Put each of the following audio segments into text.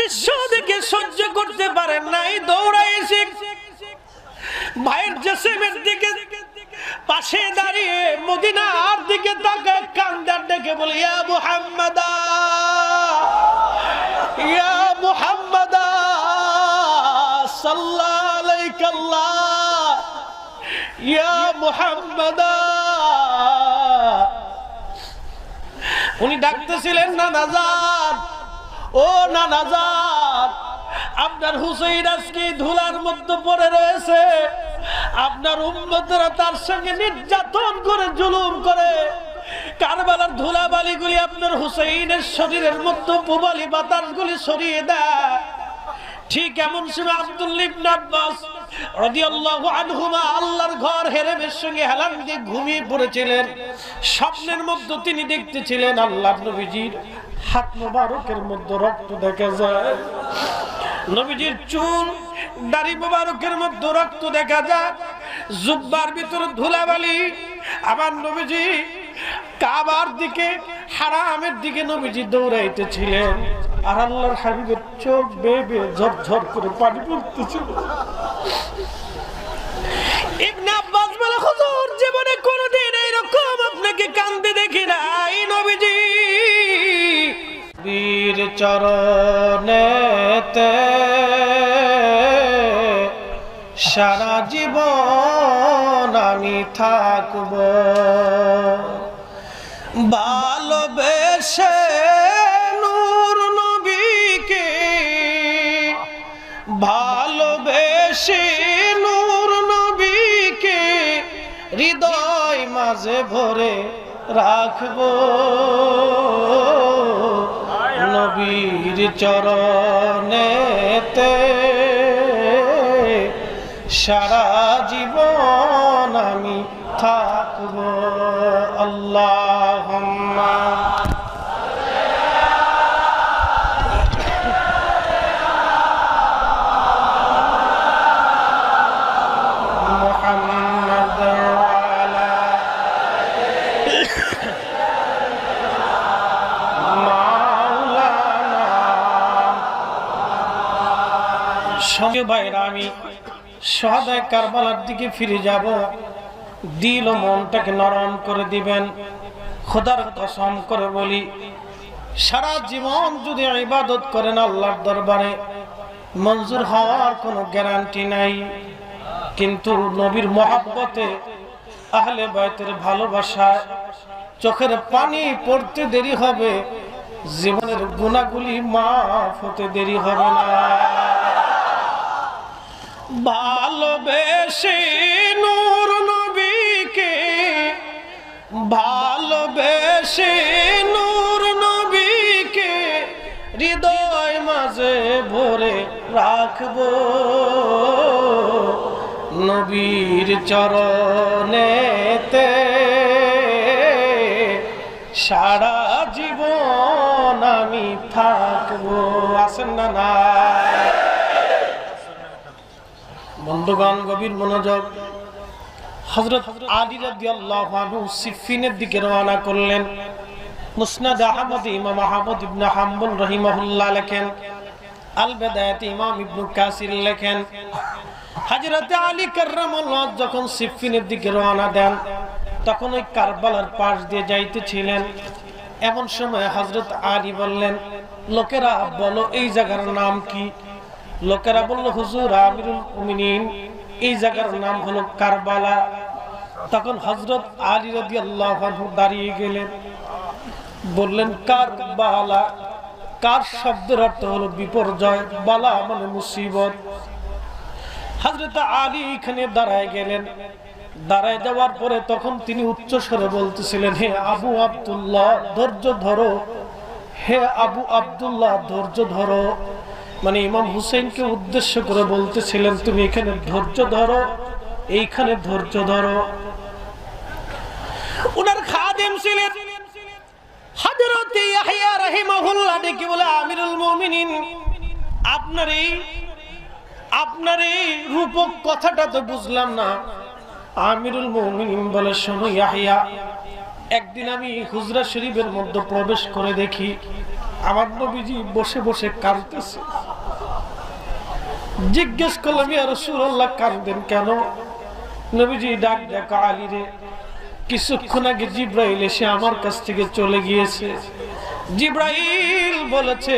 দৃশ্য দেখে সহ্য করতে পারেন নাই, দৌড়ায় এসে ভাইয়ের জেসিমের দিকে পাশে দাঁড়িয়ে মদিনার দিকে তাকায় কান্দার ডেকে বলে, ইয়া মুহাম্মাদা, ইয়া মুহাম্মাদা সাল্লাল্লাহু আলাইকাল্লাহ, ইয়া মুহাম্মাদা। উনি ডাকতেছিলেন, না নাজাত, ও না নাজাত, আপনার হুসাইন আজকে ধুলার মধ্যে পড়ে রয়েছে, আপনার উম্মতরা তার সঙ্গে নির্যাতন করে জুলুম করে কারবালার ধুলাবালিগুলি আপনার হুসাইনের শরীরের মধ্যে পুবালি বাতাসগুলি সরিয়ে দেয়। ঠিক এমন সময় আব্দুল্লাহ ইবনে আব্বাস রাদিয়াল্লাহু আনহুমা আল্লাহর ঘর হেরেমের সঙ্গে হেলান দিয়ে ঘুমিয়ে পড়েছিলেন। স্বপ্নের মধ্যে তিনি দেখতেছিলেন আল্লাহর নবীজির হাত মোবারকের মধ্যে রক্ত দেখা যায়, নবীজির চুল দাড়ি মোবারকের মধ্যে রক্ত দেখা যায়, জুব্বার ভিতরে ধুলাবালি। আমার নবীজি কাবার দিকে, হারামের দিকে নবীজি দৌড়াইতেছিলেন, আর আল্লাহর হাবিবের চোখ বেয়ে বেয়ে ঝরঝর করে পানি পড়তেছিল। ইবনে আব্বাস বলে, হুজুর জীবনে কোনোদিন এইরকম আপনাকে কাঁদতে দেখি নাই নবীজি। বীর চরণেতে সারা জীবন আমি থাকব, ভালোবেসে নূর নবীকে, ভালোবেসে নূর নবীকে হৃদয় মাঝে ভরে রাখব, নবীর চরণেতে সারা জীবন আমি থাকব। আল্লাহুম্মা মুহাম্মাদ ওয়ালা মাওলানা। সঙ্গে ভাইরা, আমি শাহাদায়ে কারবালার দিকে ফিরে যাব, দিল ও মনটাকে নরম করে দিবেন। খোদার কসম করে বলি, সারা জীবন যদি ইবাদত করেন আল্লাহর দরবারে, মঞ্জুর হওয়ার কোনো গ্যারান্টি নাই। কিন্তু নবীর মহব্বতে, আহলে বাইতের ভালোবাসায় চোখের পানি পড়তে দেরি হবে, জীবনের গুনাহগুলি মাফ হতে দেরি হবে না। ভালোবেসে নূর নবীকে, ভালোবেসে নূর নবীকে হৃদয় মাঝে ভরে রাখব, নবীর চরণেতে সারা জীবন আমি থাকব। আসেন না না বন্ধুগণ, গভীর মনোযোগ। হযরত আলী রাদিয়াল্লাহু আনহু সিফফিনের দিকে রওনা করলেন। মুসনাদ আহমদ ইমাম আহমদ ইবনে হাম্বল রাহিমাহুল্লাহ লেখেন, আল বিদায়াত ইমাম ইবনে কাসির লেখেন, হযরত আলী কাররামাল্লাহ যখন সিফফিনের দিকে রওনা দেন, তখন ওই কারবালার পাশ দিয়ে যাইতেছিলেন। এমন সময় হযরত আলী বললেন, লোকেরা বলো এই জায়গার নাম কি? লোকেরা বলল, হুজুর আমিরুল মুমিনিন, এই জায়গার নাম হলো কারবালা। তখন হযরত আলী রাদিয়াল্লাহু আনহু দাঁড়িয়ে গেলেন, বললেন, কারবালা, কার শব্দের অর্থ হলো বিপর্যয়, বালা মানে মুসিবত। হযরত আলী এখানে দাঁড়ায় গেলেন। দাঁড়ায় যাওয়ার পরে তখন তিনি উচ্চ স্বরে বলতেছিলেন, হে আবু আব্দুল্লাহ ধৈর্য ধরো, হে আবু আব্দুল্লাহ ধৈর্য ধরো। মানে ইমাম হুসাইনকে উদ্দেশ্য করে বলতেছিলেন, তুমি এখানে ধৈর্য ধরো, এইখানে ধৈর্য ধরো। উনার খাদেম ছিলেন হযরত ইয়াহইয়া রাহিমাহুল্লাহ, ডেকে বলে, আমিরুল মুমিনিন, আপনার এই রূপক কথাটা তো বুঝলাম না। আমিরুল মুমিনিন বলে, শোনো ইয়াহইয়া, একদিন আমি হুজরা শরীফের মধ্যে প্রবেশ করে দেখি আমার নবীজি বসে বসে কাঁদতেছে। জিজ্ঞেস করলাম, ইয়া রাসূলুল্লাহ কাঁদেন কেন? নবীজি ডাক ডাক আলী রে, কিছুক্ষণ আগে জিব্রাইল এসে আমার কাছ থেকে চলে গিয়েছে। জিব্রাইল বলেছে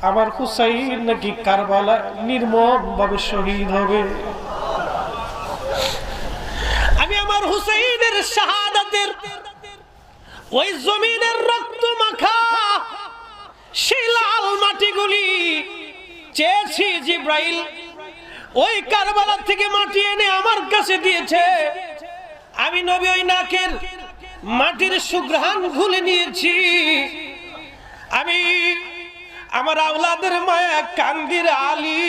আমার হুসাইন নাকি কারবালা নির্মম ভাবে শহীদ হবে। আমি আমার হুসাইনের শাহাদাতের ওই জমিনের রক্ত মাখা সেই লাল মাটিগুলি চেয়েছি। জিব্রাইল ওই কারবালা থেকে মাটি এনে আমার কাছে দিয়েছে। আমি নবী ওই নাকের মাটির সুঘ্রাণ ভুলে নিয়েছি। আমি আমার আওলাদের মায়া কান্দির আলী।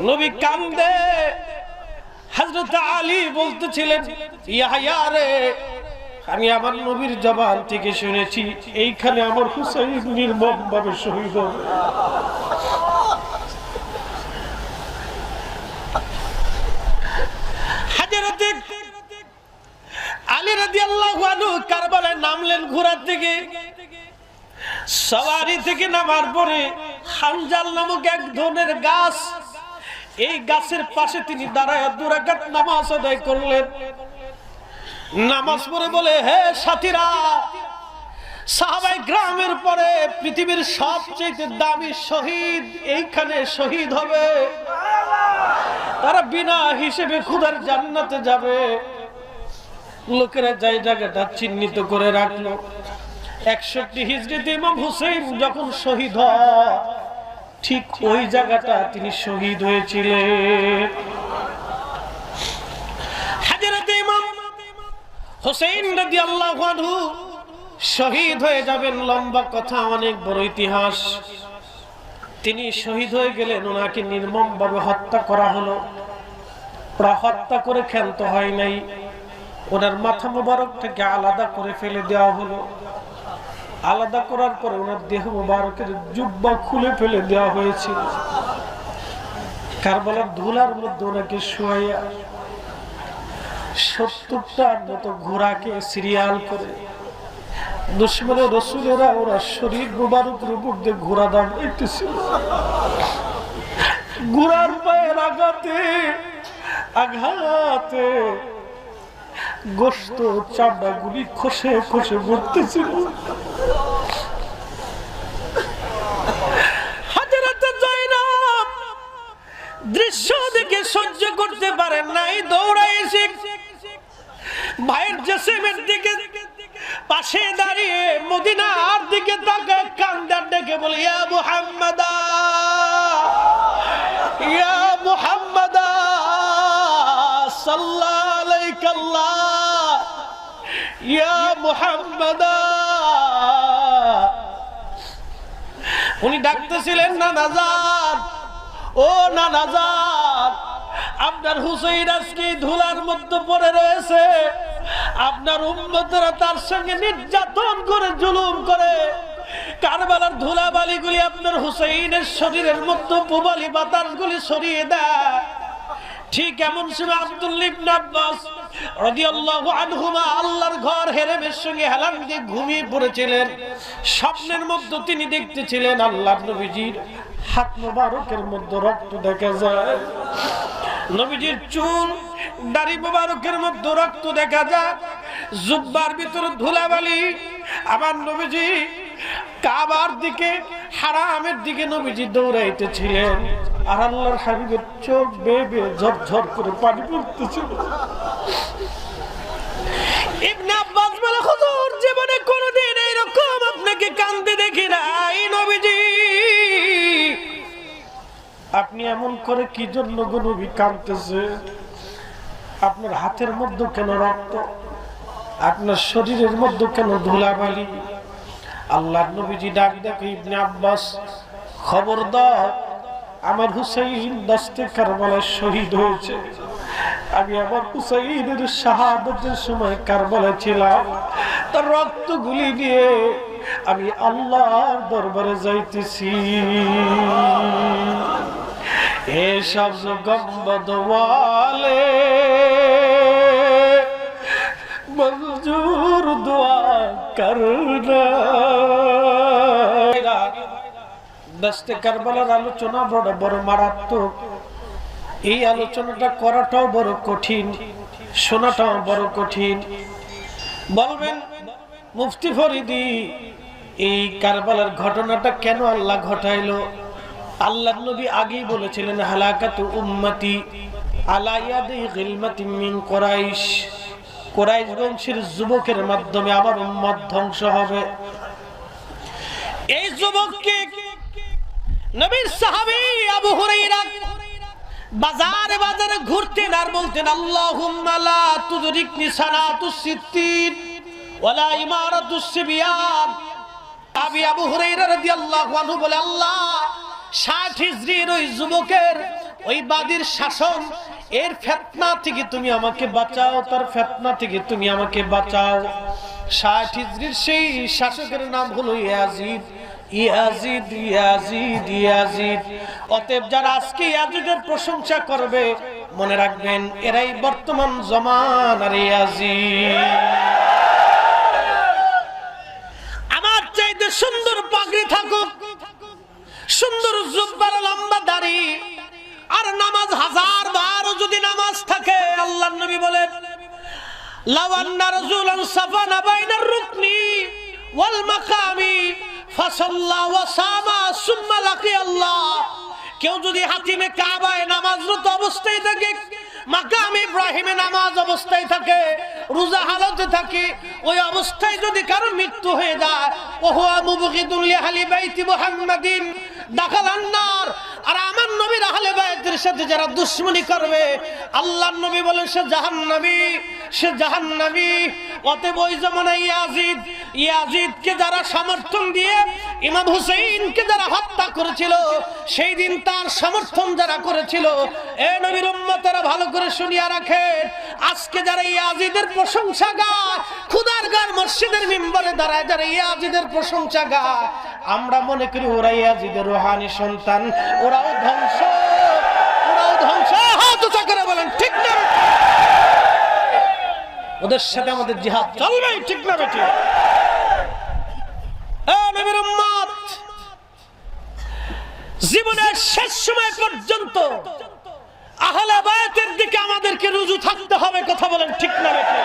নবী কান্দে। হযরত আলী বলতেছিলেন, ইয়াহইয়া রে, আমি আমার নবীর জবান থেকে শুনেছি এইখানে আমার হুসাইন নির্মম ভাবে শহীদ হবে। হযরত আলী রাদিয়াল্লাহু আনহু কারবালায় নামলেন ঘোড়া থেকে। সওয়ারি থেকে নামার পরে হানজাল নামক এক ধরনের গাছ, এই গাছের পাশে তিনি দাঁড়ায় 2 রাকাত নামাজ আদায় করলেন। নামাজ পড়ে বলে, হে সাথীরা, সাহাবায়ে গ্রামের পরে পৃথিবীর সবচেয়ে দামি শহীদ এইখানে শহীদ হবে। তারা বিনা হিসেবে খোদার জান্নাতে যাবে। লোকেরা যাই জায়গাটা চিহ্নিত করে রাখলো। 61 হিজরিতে ইমাম হুসাইন যখন শহীদ হয় ঠিক ওই জায়গাটা তিনি শহীদ হয়েছিলেন। হযরত ইমাম হুসাইন রাদিয়াল্লাহু আনহু শহীদ হয়ে যাবেন। লম্বা কথা, অনেক বড় ইতিহাস। তিনি শহীদ হয়ে গেলেন, ওনাকে নির্মম ভাবে হত্যা করা হলো। হত্যা করে ক্ষান্ত হয় নাই, ওনার মাথা মোবারকটাকে আলাদা করে ফেলে দেওয়া হলো। আলাদা করার পরে ওনার দেহ মোবারকের জুব্বা খুলে ফেলে দেওয়া হয়েছিল। কারবালার ধুলার মধ্যে ওনাকে শোয়াইয়া 70টার মতো ঘোড়াকে সিরিয়াল করে দুশমনে রসুলেরা ওরা শরীর মোবারকের উপর দিয়ে ঘোড়া দাঁড়াইতেছিল। ঘোড়ার পায়ের আঘাতে আঘাতে গোশত চামড়া গুলি খসে খসে পড়তেছিল। হযরত যায়েনব দৃশ্য দেখে সহ্য করতে পারেন নাই, দৌড়ায় এসে ভাইয়ের জেসিমের দিকে পাশে দাঁড়িয়ে মদিনার দিকে তাকায় কান্দার ডেকে বলে, ইয়া মুহাম্মাদা, ইয়া মুহাম্মাদা সাল্লাল্লাহু আলাইহি আল্লাহ, ইয়া মুহাম্মাদা। উনি ডাকতেছিলেন, না নাজাত, ও না নাজাত, আপনার হুসাইন আজকে ধুলার মধ্যে পড়ে রয়েছে। আপনার উম্মতরা তার সঙ্গে নির্যাতন করে, জুলুম করে। কারবালার ধুলাবালিগুলি আপনার হুসাইনের শরীরের মধ্যে পুবালি বাতাসগুলি সরিয়ে দেয়। ঠিক এমন সময় আব্দুল্লাহ ইবনে আব্বাস রাদিয়াল্লাহু আনহুমা আল্লাহর ঘর হেরেমের সঙ্গে হেলান দিয়ে ঘুমিয়ে পড়েছিলেন। স্বপ্নের মধ্যে তিনি দেখতেছিলেন আল্লাহর নবীজির হাত মোবারকের মধ্যে রক্ত দেখা যায়, নবীজির চুল দাড়ি মোবারকের মধ্যে রক্ত দেখা যায়, জুব্বার ভিতরে ধুলাবালি। আমার নবীজি কাবার দিকে, হারামের দিকে নবীজি দৌড়াইতেছিলেন, আর আল্লাহর হাবিবের চোখ বেয়ে বেয়ে ঝরঝর করে পানি পড়তেছিল। ইবনে আব্বাস বলে, হুজুর জীবনে কোনোদিন এইরকম আপনাকে কাঁদতে দেখি নাই নবীজি। আপনি এমন করে কি জন্য গো নবী কাঁদতেছে? আপনার হাতের মধ্যে কেন রক্ত? আপনার শরীরের মধ্যে কেন ধুলাবালি? আল্লাহর নবীজি ডাক দেখে, ইবনে আব্বাস খবরদার, আমার হুসাইন দস্তে কারবালায় শহীদ হয়েছে। আমি আমার হুসাইনের শাহাদাতের সময় কারবালায় ছিলাম, তার রক্তগুলি নিয়ে আমি আল্লাহর দরবারে যাইতেছি। এ সব গম্বদ ওয়ালে मंजूर दुआ करना। दस्ते কারবালার আলোচনা বড় বড় মারাত্মক। এই আলোচনাটা করাটাও বড় কঠিন, শোনাটাও বড় কঠিন। বলবেন মুফতি ফরিদি এই কারবালার ঘটনাটা কেন আল্লাহ ঘটাইলো? আল্লাহর নবী আগেই বলেছিলেন হালাকাতু উম্মতি আলা ইয়াদি গিলমাতিন মিন কুরাইশ। কুরাইশ বংশের যুবকের মাধ্যমে আমার উম্মত ধ্বংস হবে। এই যুবককে নবীর সাহাবী আবু হুরায়রা বাজারে বাজারে ঘুরতেন আর বলতেন আল্লাহুম্মা লা তুদরিকনি সানাতুস সিত্তিন ওয়ালা ইমারাতুস সিবিয়ান। আবু হুরায়রা রাদিয়াল্লাহু আনহু বলে, আল্লাহ 60 হিজরির ওই যুবকের ওই বাদীর শাসন এর ফিতনা থেকে তুমি আমাকে বাঁচাও, তার ফিতনা থেকে তুমি আমাকে বাঁচাও। 60 হিজরির সেই শাসকের নাম হলো ইয়াজিদ। Yazid Yazid Yazid. অতএব যারা আজকে ইয়াজিদের প্রশংসা করবে মনে রাখবেন এরাই বর্তমান জামানার ইয়াজিদ। আমার চাইতে সুন্দর পাগড়ি থাকুক, সুন্দর জুব্বার লম্বা দাড়ি আর নামাজ 1000 বার যদি নামাজ থাকে, আল্লাহর নবী বলেন লাউ আন্না রাজুলান সাফানা বাইনার রুকনি ওয়াল মাকামি ফাসাল্লা ওয়া সামা সুম্মা লাকি আল্লাহ। কেউ যদি হাতিমে কাবায় নামাজরত অবস্থায় থাকে, মাকাম ইব্রাহিমে নামাজ অবস্থায় থাকে, রোজা হালতে থাকে, ওই অবস্থায় যদি কারো মৃত্যু হয়ে যায়, ওহুয়া মুবগিদুল লিআহলি বাইতি মুহাম্মাদিন দাখালান নার। আর আমার নবীর আহলে বাইতের সাথে যারা দুশমনি করবে, আল্লাহর নবী বলেন সে জাহান্নামী, সে জাহান্নামী। অতএব ওই জামানায় ইয়াজিদকে যারা সমর্থন দিয়ে ইমাম হুসাইনকে যারা হত্যা করেছিল, সেই দিন তার সমর্থন যারা করেছিল, এ নবীর উম্মতেরা ভালো করে শুনিয়া রাখেন, আজকে যারা ইয়াজিদের প্রশংসা গায়, খুদার ঘর মসজিদের মিম্বরে দাঁড়ায় যারা ইয়াজিদের প্রশংসা গায়, আমরা মনে করি ওরা ইয়াজিদের রূহানি সন্তান, ওরাও ধ্বংস, ওরাও ধ্বংস। হাত উঁচা করে বলেন ঠিক না? ওদের সাথে আমাদের জিহাদ চলবে, ঠিক না বেটি? নবীর উম্মত জীবনের শেষ সময় পর্যন্ত আহলে বায়াতের দিকে আমাদেরকে রুজু থাকতে হবে। কথা বলেন ঠিক না বেটি?